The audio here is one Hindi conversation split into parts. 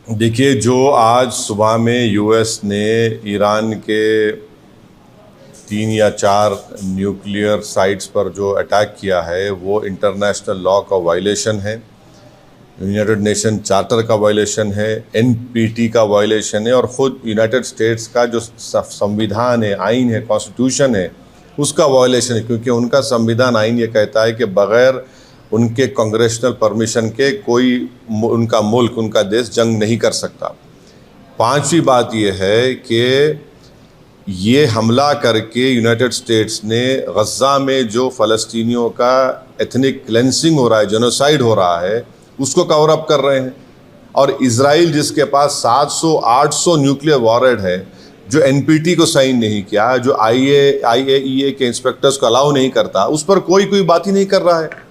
देखिए, जो आज सुबह में यूएस ने ईरान के 3 या 4 न्यूक्लियर साइट्स पर जो अटैक किया है वो इंटरनेशनल लॉ का वायलेशन है, यूनाइटेड नेशन चार्टर का वायलेशन है, एनपीटी का वायलेशन है और ख़ुद यूनाइटेड स्टेट्स का जो संविधान है, आइन है, कॉन्स्टिट्यूशन है, उसका वायलेशन है। क्योंकि उनका संविधान आइन ये कहता है कि बग़ैर उनके कांग्रेशनल परमिशन के कोई उनका मुल्क, उनका देश जंग नहीं कर सकता। पांचवी बात यह है कि ये हमला करके यूनाइटेड स्टेट्स ने गज़ा में जो फ़लस्तीनियों का एथनिक क्लेंसिंग हो रहा है, जेनोसाइड हो रहा है, उसको कवर अप कर रहे हैं। और इज़राइल जिसके पास 700-800 न्यूक्लियर वॉरहेड है, जो एनपीटी को साइन नहीं किया, जो आईएईए के इंस्पेक्टर्स को अलाउ नहीं करता, उस पर कोई बात ही नहीं कर रहा है।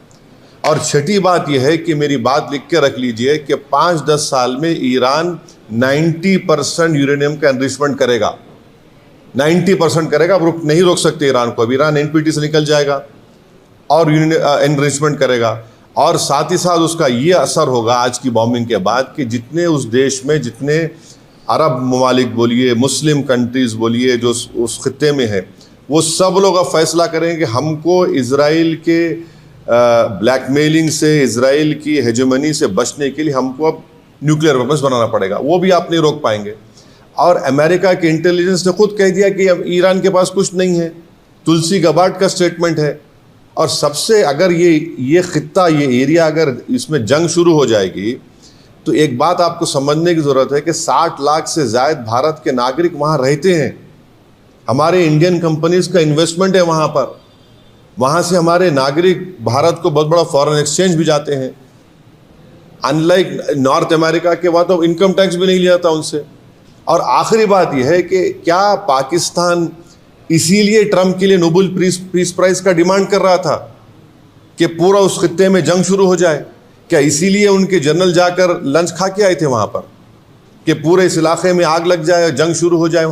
और छठी बात यह है कि मेरी बात लिख के रख लीजिए कि 5-10 साल में ईरान 90% यूरेनियम का एनरिचमेंट करेगा, 90% करेगा। अब नहीं रोक सकते ईरान को। अब ईरान एनपीटी से निकल जाएगा और एनरिचमेंट करेगा। और साथ ही साथ उसका ये असर होगा आज की बॉम्बिंग के बाद कि जितने उस देश में, जितने अरब ममालिक बोलिए, मुस्लिम कंट्रीज़ बोलिए, जो उस खित्ते में है, वो सब लोग अब फैसला करेंगे कि हमको इज़राइल के ब्लैकमेलिंग से, इज़राइल की हेजेमनी से बचने के लिए हमको अब न्यूक्लियर वेपन्स बनाना पड़ेगा। वो भी आप नहीं रोक पाएंगे। और अमेरिका के इंटेलिजेंस ने खुद कह दिया कि अब ईरान के पास कुछ नहीं है। तुलसी गबार्ड का स्टेटमेंट है। और सबसे अगर ये खित्ता, ये एरिया अगर इसमें जंग शुरू हो जाएगी तो एक बात आपको समझने की ज़रूरत है कि 60 लाख से ज़ायद भारत के नागरिक वहाँ रहते हैं। हमारे इंडियन कंपनीज़ का इन्वेस्टमेंट है वहाँ पर। वहाँ से हमारे नागरिक भारत को बहुत बड़ा फॉरेन एक्सचेंज भी जाते हैं। अनलाइक नॉर्थ अमेरिका के, वहाँ तो इनकम टैक्स भी नहीं लिया था उनसे। और आखिरी बात यह है कि क्या पाकिस्तान इसीलिए ट्रंप के लिए नोबेल पीस प्राइज़ का डिमांड कर रहा था कि पूरा उस खित्ते में जंग शुरू हो जाए? क्या इसीलिए उनके जनरल जाकर लंच खा के आए थे वहाँ पर कि पूरे इस इलाके में आग लग जाए, जंग शुरू हो जाए वहाँ?